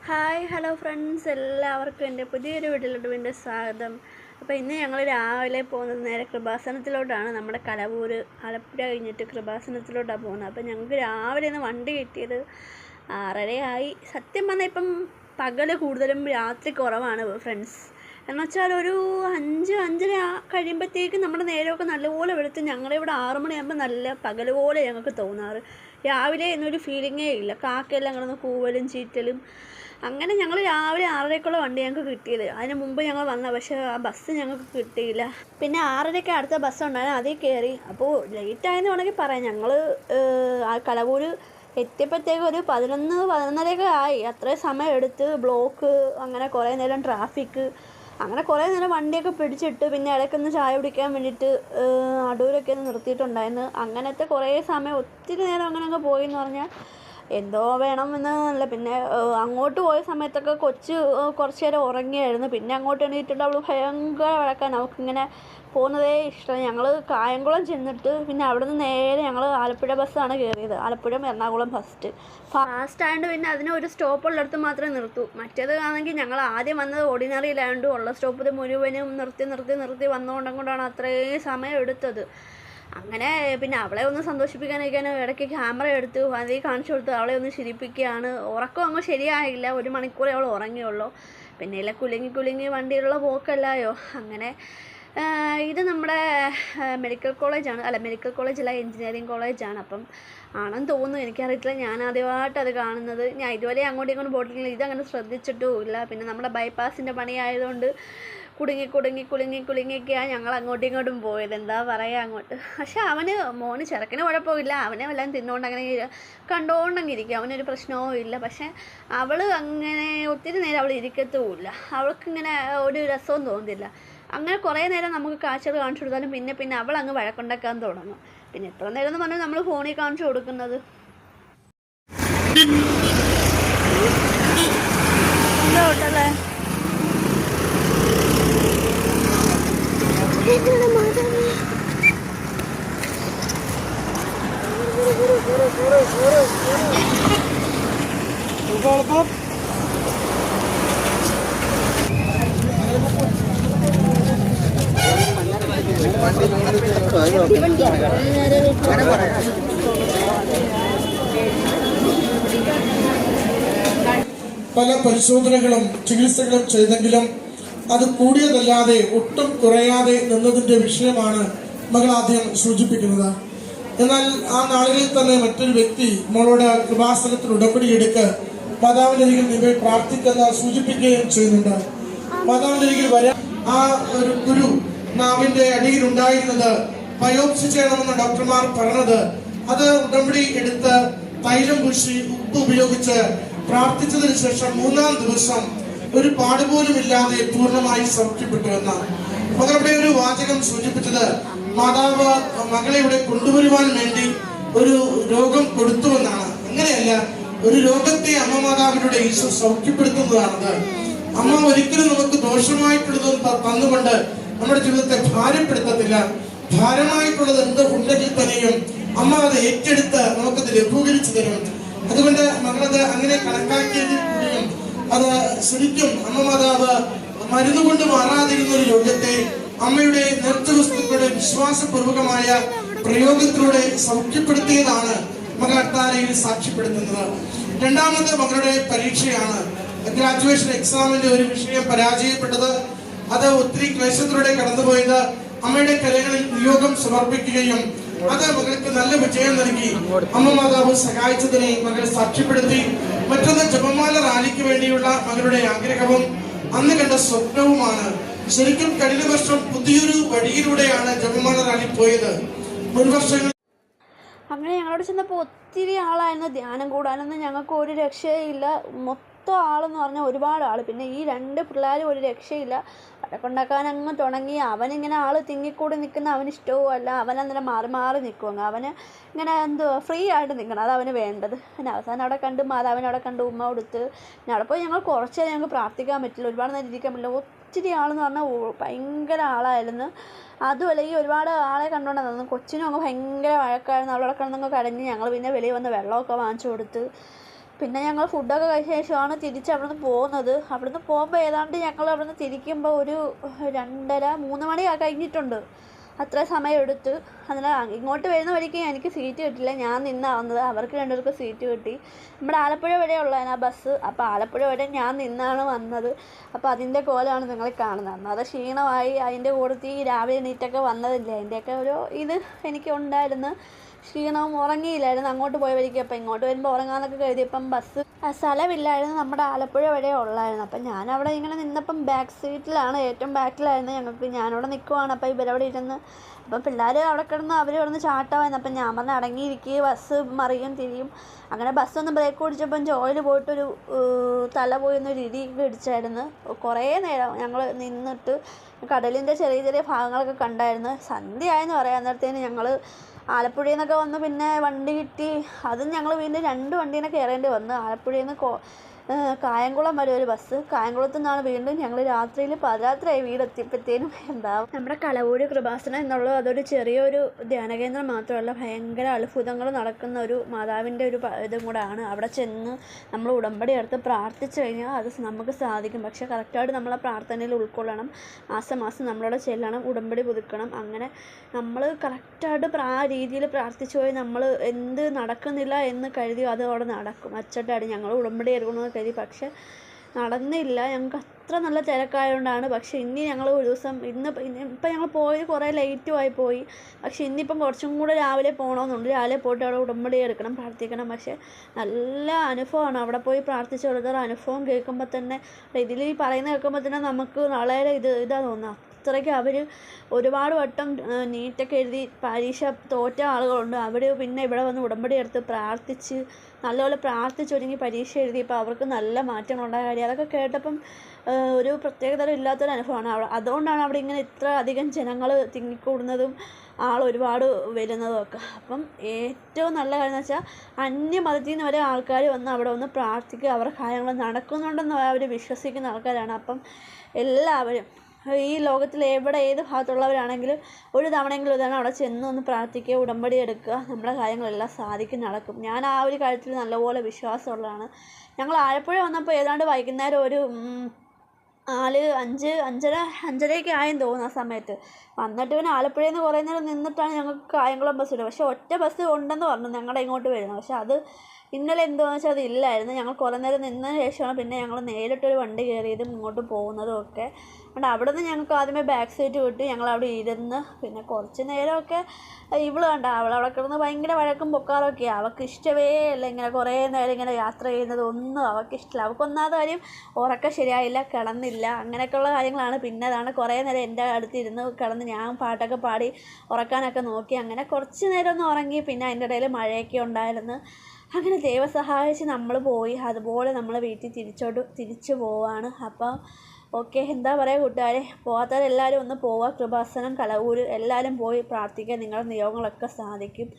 Hi hello friends, എല്ലാവർക്കും എൻ്റെ പുതിയൊരു വീട്ടിലോട്ട് വീണ്ടും സ്വാഗതം. അപ്പോൾ ഇന്ന് ഞങ്ങൾ രാവിലെ പോകുന്നത് നേരെ കൃപാസനത്തിലോട്ടാണ്. നമ്മുടെ കലവൂർ ആലപ്പുഴ കഴിഞ്ഞിട്ട് കൃപാസനത്തിലോട്ടാണ് പോകുന്നത്. അപ്പോൾ ഞങ്ങൾക്ക് രാവിലെ ഒന്ന് വണ്ടി കിട്ടിയത് 6:30 സത്യം പറഞ്ഞാൽ ഇപ്പം പകൽ കൂടുതലും രാത്രി കുറവാണ് ഫ്രണ്ട്സ്. എന്നുവെച്ചാൽ ഒരു 5-5:30 കഴിയുമ്പോഴത്തേക്കും നമ്മുടെ നേരമൊക്കെ നല്ലപോലെ വെളുത്ത് ഞങ്ങളിവിടെ 6 മണിയാകുമ്പോൾ നല്ല പകൽ പോലെ ഞങ്ങൾക്ക് തോന്നാറ്. രാവിലെ എന്നൊരു ഫീലിങ്ങേ ഇല്ല. കാക്കയെല്ലാം കിടന്ന് കൂവലും ചീറ്റലും. അങ്ങനെ ഞങ്ങൾ രാവിലെ 6:30ക്കുള്ള വണ്ടി ഞങ്ങൾക്ക് കിട്ടിയത്. അതിന് മുമ്പ് ഞങ്ങൾ വന്ന, പക്ഷേ ആ ബസ് ഞങ്ങൾക്ക് കിട്ടിയില്ല. പിന്നെ 6:30ക്ക് അടുത്ത ബസ് ഉണ്ടായിരുന്നു, അതിൽ കയറി. അപ്പോൾ ലേറ്റായെന്ന് വേണമെങ്കിൽ പറയാം. ഞങ്ങൾ ആ കലവൂർ എത്തിയപ്പോഴത്തേക്ക് ഒരു 11-11:30 ആയി. അത്രയും സമയം എടുത്ത് ബ്ലോക്ക്, അങ്ങനെ കുറേ നേരം ട്രാഫിക്ക്, അങ്ങനെ കുറേ നേരം വണ്ടിയൊക്കെ പിടിച്ചിട്ട് പിന്നെ ഇടയ്ക്കൊന്ന് ചായ കുടിക്കാൻ വേണ്ടിയിട്ട് അടൂരൊക്കെ ഒന്ന് നിർത്തിയിട്ടുണ്ടായിരുന്നു. അങ്ങനത്തെ കുറേ സമയം ഒത്തിരി നേരം അങ്ങനെയൊക്കെ പോയി എന്ന് പറഞ്ഞാൽ എന്തോ വേണമെന്നല്ല. പിന്നെ അങ്ങോട്ട് പോയ സമയത്തൊക്കെ കൊച്ച് കുറച്ച് നേരം ഉറങ്ങിയായിരുന്നു. പിന്നെ അങ്ങോട്ട് എണീറ്റിട്ട് അവൾ ഭയങ്കര വഴക്കാൻ. അവൾക്കിങ്ങനെ പോകുന്നതേ ഇഷ്ടം. ഞങ്ങൾ കായംകുളം ചെന്നിട്ട് പിന്നെ അവിടെ നിന്ന് നേരെ ഞങ്ങൾ ആലപ്പുഴ ബസ്സാണ് കയറിയത്. ആലപ്പുഴ എറണാകുളം ഫാസ്റ്റ് ആയതുകൊണ്ട് പിന്നെ അതിന് ഒരു സ്റ്റോപ്പുള്ളിടത്ത് മാത്രമേ നിർത്തൂ. മറ്റേത് ആണെങ്കിൽ ഞങ്ങൾ ആദ്യം വന്നത് ഓർഡിനറിയിലായതുകൊണ്ട് ഉള്ള സ്റ്റോപ്പിൽ മുഴുവനും നിർത്തി വന്നുകൊണ്ടാണ് അത്രയും സമയം എടുത്തത്. അങ്ങനെ പിന്നെ അവളെ ഒന്ന് സന്തോഷിപ്പിക്കാനൊക്കെയാണ് ഇടയ്ക്ക് ക്യാമറ എടുത്ത് അതിൽ കാണിച്ചു കൊടുത്ത് അവളെ ഒന്ന് ചിരിപ്പിക്കുകയാണ്. ഉറക്കം അങ്ങ് ശരിയായില്ല, 1 മണിക്കൂറേ അവൾ ഉറങ്ങിയുള്ളൂ. പിന്നെ ഇല്ല കുലുങ്ങി വണ്ടിയിലുള്ള പോക്കല്ലായോ. അങ്ങനെ ഇത് നമ്മുടെ മെഡിക്കൽ കോളേജല്ല, എഞ്ചിനീയറിംഗ് കോളേജാണ്. അപ്പം ആണെന്ന് തോന്നുന്നു, എനിക്കറിയത്തില്ല. ഞാൻ ആദ്യമായിട്ട് അത് കാണുന്നത്. ഞാൻ ഇതുവരെ അങ്ങോട്ടും ഇങ്ങോട്ടും പോയിട്ടില്ല, ഇതങ്ങനെ ശ്രദ്ധിച്ചിട്ടുമില്ല. പിന്നെ നമ്മുടെ ബൈപ്പാസിൻ്റെ പണിയായതുകൊണ്ട് കുലുങ്ങിയൊക്കെയാണ് ഞങ്ങൾ അങ്ങോട്ടും ഇങ്ങോട്ടും പോയത്. എന്താ പറയുക അങ്ങോട്ട്. പക്ഷെ മോന് ചെറുക്കന് കുഴപ്പമില്ല. അവനെ വല്ലതും തിന്നുകൊണ്ട് അങ്ങനെ കണ്ടുകൊണ്ടങ്ങ് ഇരിക്കും, അവനൊരു പ്രശ്നവും ഇല്ല. പക്ഷെ അവൾ അങ്ങനെ ഒത്തിരി നേരം അവൾ ഇരിക്കത്തുമില്ല. അവൾക്കിങ്ങനെ ഒരു രസവും തോന്നുന്നില്ല. അങ്ങനെ കുറേ നേരം നമുക്ക് കാഴ്ചകൾ കാണിച്ചു കൊടുത്താലും പിന്നെ അവൾ അങ്ങ് വഴക്കുണ്ടാക്കാൻ തുടങ്ങും. പിന്നെ എത്ര നേരം എന്ന് പറഞ്ഞാൽ നമ്മൾ ഫോണിൽ കാണിച്ചു കൊടുക്കുന്നത്. ല്ലേ പല പരിശോധനകളും ചികിത്സകളും ചെയ്തെങ്കിലും അത് കൂടിയതല്ലാതെ ഒട്ടും കുറയാതെ നിന്നതിന്റെ വിഷയമാണ് മകൾ ആദ്യം സൂചിപ്പിക്കുന്നത്. എന്നാൽ ആ നാളുകളിൽ തന്നെ മറ്റൊരു വ്യക്തി മോളോട് കൃപാസനത്തിൽ ഉടമ്പടിയെടുക്ക്, മാതാവിന്റെ അരികിൽ നീ പ്രാർത്ഥിക്കുന്ന സൂചിപ്പിക്കുകയും ചെയ്യുന്നുണ്ട്. മാതാവിന്റെ അരികിൽ വരാൻ ആ ഒരു ഗുരു നാവിന്റെ അടിയിൽ ഉണ്ടായിരുന്നത് ബയോപ്സി ചെയ്യണമെന്ന് ഡോക്ടർമാർ പറഞ്ഞത്, അത് ഉടമ്പടി എടുത്ത് തൈലം പൂശി ഉപ്പ് ഉപയോഗിച്ച് പ്രാർത്ഥിച്ചതിന് ശേഷം 3-ാം ദിവസം ഒരു പാടുപോലും ഇല്ലാതെ പൂർണ്ണമായി സൗഖ്യപ്പെട്ടു എന്നാണ്. മകളുടെ ഒരു വാചകം സൂചിപ്പിച്ചത്, മാതാവ് മകളെ ഇവിടെ കൊണ്ടുവരുവാൻ വേണ്ടി ഒരു രോഗം കൊടുത്തുവെന്നാണ്. അങ്ങനെയല്ല, ഒരു രോഗത്തെ അമ്മ മാതാവിലൂടെ ഈശോ സൗഖ്യപ്പെടുത്തുന്നതാണത്. അമ്മ ഒരിക്കലും നമുക്ക് ദോഷമായിട്ടുള്ളത് തന്നുകൊണ്ട് നമ്മുടെ ജീവിതത്തെ ഭാരപ്പെടുത്തത്തില്ല. ഭാരമായിട്ടുള്ളത് എന്ത് ഉണ്ടെങ്കിൽ തന്നെയും അമ്മ അത് ഏറ്റെടുത്ത് നമുക്കത് ലഘൂകരിച്ചു തരും. അതുകൊണ്ട് മകളത് അങ്ങനെ കണക്കാക്കിയതിൽ കൂടിയും അത് ശരിക്കും അമ്മ മാതാവ് മരുന്നുകൊണ്ട് മാറാതിരുന്ന ഒരു രോഗത്തെ അമ്മയുടെ നേർച്ചവസ്തുക്കളുടെ വിശ്വാസപൂർവകമായ പ്രയോഗത്തിലൂടെ സൗഖ്യപ്പെടുത്തിയതാണ് മകൾ അട്ടാരയിൽ സാക്ഷ്യപ്പെടുത്തുന്നത്. രണ്ടാമത് മകളുടെ പരീക്ഷയാണ്. ഗ്രാജുവേഷൻ എക്സാമിന്റെ ഒരു വിഷയം പരാജയപ്പെട്ടത്, അത് ഒത്തിരി ക്ലേശത്തിലൂടെ കടന്നുപോയത്. അമ്മയുടെ കരങ്ങളിൽ നിയോഗം സമർപ്പിക്കുകയും അത് മകൾക്ക് നല്ല വിജയം നൽകി അമ്മ മാതാവ് സഹായിച്ചതിനെ മകൾ സാക്ഷ്യപ്പെടുത്തി. മറ്റൊന്ന് ജപമാല റാലിക്ക് വേണ്ടിയുള്ള മകളുടെ ആഗ്രഹവും അന്ന് കണ്ട സ്വപ്നവുമാണ്. ശരിക്കും കഴിഞ്ഞ വർഷം പുതിയൊരു വഴിയിലൂടെയാണ് ജപമാല റാലി പോയത്. മുൻവർഷങ്ങൾ അങ്ങനെ ഞങ്ങളോട് ചെന്നപ്പോൾ ഒത്തിരി ആളായിരുന്നു. ധ്യാനം കൂടാനൊന്നും ഞങ്ങൾക്ക് ഒരു രക്ഷയില്ല. മൊത്തം ആളെന്ന് പറഞ്ഞാൽ ഒരുപാട് ആൾ. പിന്നെ ഈ 2 പിള്ളേരും ഒരു രക്ഷയില്ല. വഴക്കുണ്ടാക്കാൻ അങ്ങ് തുടങ്ങി. അവനിങ്ങനെ ആൾ തിങ്ങിക്കൂടി നിൽക്കുന്ന അവനിഷ്ടവും അല്ല. അവനന്നേരം മാറി നിൽക്കും. അവന് ഇങ്ങനെ ഫ്രീ ആയിട്ട് നിൽക്കണം, അതവന് വേണ്ടത്. പിന്നെ അവസാനം അവിടെ കണ്ട് മാതാവിനെ അവിടെ കണ്ട് ഉമ്മ കൊടുത്ത് പിന്നെ അവിടെ പോയി ഞങ്ങൾ കുറച്ച് നേരം ഞങ്ങൾക്ക് പ്രാർത്ഥിക്കാൻ പറ്റില്ല, ഒരുപാട് നേരം ഇരിക്കാൻ പറ്റില്ല. ഒത്തിരി ആളെന്ന് പറഞ്ഞാൽ ഭയങ്കര ആളായിരുന്നു. അതുമല്ല ഈ ഒരുപാട് ആളെ കണ്ടുകൊണ്ടാണ് കൊച്ചിനും അങ്ങ് ഭയങ്കര വഴക്കായിരുന്നു. അവളവിടെ കിടന്നങ്ങ് കരഞ്ഞ്. ഞങ്ങൾ പിന്നെ വെളിയിൽ വന്ന് വെള്ളമൊക്കെ വാങ്ങിച്ചു കൊടുത്ത് പിന്നെ ഞങ്ങൾ ഫുഡൊക്കെ കഴിച്ച ശേഷമാണ് തിരിച്ച് അവിടുന്ന് പോകുന്നത്. അവിടുന്ന് പോകുമ്പോൾ ഏതാണ്ട് ഞങ്ങൾ അവിടുന്ന് തിരിക്കുമ്പോൾ ഒരു 2:30-3 മണി കഴിഞ്ഞിട്ടുണ്ട്. അത്ര സമയം എടുത്ത്. അതിന് ഇങ്ങോട്ട് വരുന്ന വഴിക്ക് എനിക്ക് സീറ്റ് കിട്ടില്ല. ഞാൻ നിന്നാണ് വന്നത്. അവർക്ക് രണ്ടുപേർക്കും സീറ്റ് കിട്ടി. നമ്മുടെ ആലപ്പുഴ വരെ ഉള്ളതാണ് ആ ബസ്. അപ്പോൾ ആലപ്പുഴ വരെ ഞാൻ നിന്നാണ് വന്നത്. അപ്പോൾ അതിൻ്റെ കോലമാണ് നിങ്ങൾ കാണുന്നത്. അത് ക്ഷീണമായി. അതിൻ്റെ കൂട്ടത്തിൽ രാവിലെ എണീറ്റൊക്കെ വന്നതില്ലേ, അതിൻ്റെയൊക്കെ ഒരു ഇത് എനിക്കുണ്ടായിരുന്നു. ക്ഷീണവും ഉറങ്ങിയില്ലായിരുന്നു അങ്ങോട്ട് പോയ വഴിക്ക്. അപ്പം ഇങ്ങോട്ട് വരുമ്പോൾ ഉറങ്ങാമെന്നൊക്കെ കരുതിയപ്പം ബസ് സ്ഥലമില്ലായിരുന്നു. നമ്മുടെ ആലപ്പുഴ വരെ ഉള്ളായിരുന്നു. അപ്പം ഞാനവിടെ ഇങ്ങനെ നിന്നപ്പം ബാക്ക് സീറ്റിലാണ്, ഏറ്റവും ബാക്കിലായിരുന്നു ഞങ്ങൾക്ക്. ഞാനവിടെ നിൽക്കുവാണ്. അപ്പം ഇവരവിടെ ഇരുന്ന് അപ്പം പിള്ളേർ അവിടെ കിടന്ന് അവർ കിടന്ന് ചാട്ടമായിരുന്നു. അപ്പം ഞാൻ പറഞ്ഞ് അടങ്ങിയിരിക്കുക, ബസ് മറിയും തിരിയും. അങ്ങനെ ബസ്സൊന്ന് ബ്രേക്ക് ഓടിച്ചപ്പം ജോയിൽ പോയിട്ടൊരു തല പോയൊന്നൊരു ഇടി ഇടിച്ചായിരുന്നു. കുറേ നേരം ഞങ്ങൾ നിന്നിട്ട് കടലിൻ്റെ ചെറിയ ചെറിയ ഭാഗങ്ങളൊക്കെ കണ്ടായിരുന്നു. സന്ധ്യയായെന്ന് പറയാം. അന്നേരത്തേന് ഞങ്ങൾ ആലപ്പുഴയിൽ നിന്നൊക്കെ വന്ന് പിന്നെ വണ്ടി കിട്ടി. അതും ഞങ്ങൾ വീണ്ടും 2 വണ്ടീനെ കയറേണ്ടി വന്നു. ആലപ്പുഴയിൽ നിന്ന് കായംകുളം വരെ ഒരു ബസ്. കായംകുളത്തു നിന്നാണ് വീണ്ടും ഞങ്ങൾ രാത്രിയിൽ പാതിരാത്രിയായി വീടെത്തിയപ്പോഴത്തേനും. എന്താവും നമ്മുടെ കലവൂര് കൃപാസനം എന്നുള്ളത് അതൊരു ചെറിയൊരു ധ്യാനകേന്ദ്രം മാത്രമല്ല, ഭയങ്കര അത്ഭുതങ്ങൾ നടക്കുന്ന ഒരു മാതാവിൻ്റെ ഒരു ഇതും കൂടെയാണ്. അവിടെ ചെന്ന് നമ്മൾ ഉടമ്പടി എടുത്ത് പ്രാർത്ഥിച്ചു കഴിഞ്ഞാൽ അത് നമുക്ക് സാധിക്കും. പക്ഷേ കറക്റ്റായിട്ട് നമ്മളെ പ്രാർത്ഥനയിൽ ഉൾക്കൊള്ളണം. മാസം മാസം നമ്മളവിടെ ചെല്ലണം, ഉടമ്പടി പുതുക്കണം. അങ്ങനെ നമ്മൾ കറക്റ്റായിട്ട് ആ രീതിയിൽ പ്രാർത്ഥിച്ചു പോയി നമ്മൾ എന്ത് നടക്കുന്നില്ല എന്ന് കരുതി അത് അവിടെ നടക്കും. അച്ചട്ടാടി ഞങ്ങൾ ഉടമ്പടി എടുക്കണമെന്ന് കരുതി, പക്ഷെ നടന്നില്ല. ഞങ്ങൾക്ക് അത്ര നല്ല തിരക്കായതുകൊണ്ടാണ്. പക്ഷേ ഇനി ഞങ്ങൾ ഒരു ദിവസം ഇപ്പം ഞങ്ങൾ പോയത് കുറേ ലേറ്റുമായി പോയി. പക്ഷേ ഇന്നിപ്പം കുറച്ചും കൂടെ രാവിലെ പോകണമെന്നുണ്ട്. രാവിലെ പോയിട്ട് അവിടെ ഉടമ്പടി എടുക്കണം, പ്രാർത്ഥിക്കണം. പക്ഷേ നല്ല അനുഭവമാണ് അവിടെ പോയി പ്രാർത്ഥിച്ച് കൊടുത്ത അനുഭവം കേൾക്കുമ്പോൾ തന്നെ, ഇതിൽ ഈ പറയുന്നത് കേൾക്കുമ്പോൾ തന്നെ നമുക്ക് വളരെ ഇതാ തോന്നുക. അത്രയ്ക്ക് അവർ ഒരുപാട് വട്ടം നീറ്റൊക്കെ എഴുതി പരീക്ഷ തോറ്റ ആളുകളുണ്ട്. അവർ പിന്നെ ഇവിടെ വന്ന് ഉടമ്പടി എടുത്ത് പ്രാർത്ഥിച്ച് നല്ലപോലെ പ്രാർത്ഥിച്ചൊരുങ്ങി പരീക്ഷ എഴുതിയപ്പോൾ അവർക്ക് നല്ല മാറ്റങ്ങളുണ്ടായ കാര്യം. അതൊക്കെ കേട്ടപ്പം ഒരു പ്രത്യേകതരം ഇല്ലാത്തൊരു അനുഭവമാണ്. അതുകൊണ്ടാണ് അവിടെ ഇങ്ങനെ ഇത്ര അധികം ജനങ്ങൾ തിങ്ങിക്കൂടുന്നതും ഒരുപാട് വരുന്നതും ഒക്കെ. അപ്പം ഏറ്റവും നല്ല കാര്യം എന്ന് വെച്ചാൽ അന്യമതത്തിൽ നിന്ന് വരെ ആൾക്കാർ വന്ന് അവിടെ വന്ന് പ്രാർത്ഥിക്കുക, അവരുടെ കാര്യങ്ങൾ നടക്കുന്നുണ്ടെന്ന് അവർ വിശ്വസിക്കുന്ന ആൾക്കാരാണ്. അപ്പം എല്ലാവരും ഈ ലോകത്തിൽ എവിടെ ഏത് ഭാഗത്തുള്ളവരാണെങ്കിലും ഒരു തവണയെങ്കിലും ഇതാണ് അവിടെ ചെന്ന് ഒന്ന് പ്രാർത്ഥിക്കുക, ഉടമ്പടി എടുക്കുക, നമ്മുടെ കാര്യങ്ങളെല്ലാം സാധിക്കും, നടക്കും. ഞാൻ ആ ഒരു കാര്യത്തിൽ നല്ലപോലെ വിശ്വാസമുള്ളതാണ്. ഞങ്ങൾ ആലപ്പുഴ വന്നപ്പോൾ ഏതാണ്ട് വൈകുന്നേരം ഒരു 5:05 ആയെന്ന് തോന്നുന്നു ആ സമയത്ത്. വന്നിട്ട് പിന്നെ ആലപ്പുഴയിൽ നിന്ന് കുറേ നേരം നിന്നിട്ടാണ് ഞങ്ങൾക്ക് കായംകുളം ബസ് ഇടുക. പക്ഷേ ഒറ്റ ബസ് ഉണ്ടെന്ന് പറഞ്ഞു ഞങ്ങളുടെ ഇങ്ങോട്ട് വരുന്നത്. പക്ഷേ അത് ഇന്നലെ എന്താണെന്ന് വെച്ചാൽ അത് ഇല്ലായിരുന്നു. ഞങ്ങൾ കുറേ നേരം നിന്നതിന് ശേഷമാണ് പിന്നെ ഞങ്ങൾ നേരിട്ടൊരു വണ്ടി കയറിയതും ഇങ്ങോട്ട് പോകുന്നതും ഒക്കെ. അതുകൊണ്ട് അവിടെ നിന്ന് ഞങ്ങൾക്ക് ആദ്യമേ ബാക്ക് സീറ്റ് കിട്ടി. ഞങ്ങളവിടെ ഇരുന്ന് പിന്നെ കുറച്ച് നേരമൊക്കെ ഇവള് കണ്ട അവളവിടെ കിടന്ന് ഭയങ്കര വഴക്കും പൊക്കാറൊക്കെയാണ്. അവൾക്ക് ഇഷ്ടമേ അല്ല ഇങ്ങനെ കുറേ നേരം ഇങ്ങനെ യാത്ര ചെയ്യുന്നത്, ഒന്നും അവൾക്ക് ഇഷ്ടമില്ല. അവൾക്കൊന്നാമത്തെ കാര്യം ഉറക്കം ശരിയായില്ല, കിടന്നില്ല, അങ്ങനെയൊക്കെയുള്ള കാര്യങ്ങളാണ്. പിന്നെ അതാണ് കുറേ നേരം എൻ്റെ അടുത്തിരുന്ന് കിടന്ന് ഞാൻ പാട്ടൊക്കെ പാടി ഉറക്കാനൊക്കെ നോക്കി. അങ്ങനെ കുറച്ച് നേരം ഒന്ന് ഉറങ്ങി. പിന്നെ അതിൻ്റെ ഇടയിൽ മഴയൊക്കെ ഉണ്ടായിരുന്നു. അങ്ങനെ ദൈവം സഹായിച്ച് നമ്മൾ പോയി. അതുപോലെ നമ്മൾ വീട്ടിൽ തിരിച്ചു പോവാണ്. അപ്പം ഓക്കെ, എന്താ പറയുക കൂട്ടുകാരെ, പോകാത്തവരെല്ലാവരും ഒന്ന് പോവുക. കൃപാസനം, കലവൂർ എല്ലാവരും പോയി പ്രാർത്ഥിക്കുക. നിങ്ങളുടെ നിയോഗങ്ങളൊക്കെ സാധിക്കും.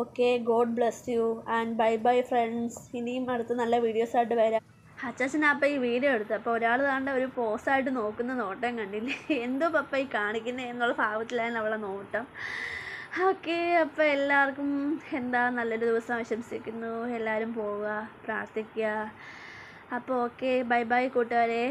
Okay, God bless you and bye bye friends. ഇനിയും അടുത്ത നല്ല വീഡിയോസായിട്ട് വരാം. അച്ചാച്ചനപ്പം ഈ വീഡിയോ എടുത്തു. അപ്പോൾ ഒരാൾ താണ്ട ഒരു പോസായിട്ട് നോക്കുന്ന നോട്ടം കണ്ടില്ലേ, എന്തോ പപ്പ ഈ കാണിക്കുന്നത് എന്നുള്ള ഭാവത്തിലാണ് അവളെ നോട്ടം. ഓക്കെ, അപ്പോൾ എല്ലാവർക്കും നല്ലൊരു ദിവസം ആശംസിക്കുന്നു. എല്ലാവരും പോവുക, പ്രാർത്ഥിക്കുക. അപ്പോൾ ഓക്കെ, ബൈ ബൈ കൂട്ടുകാരെ.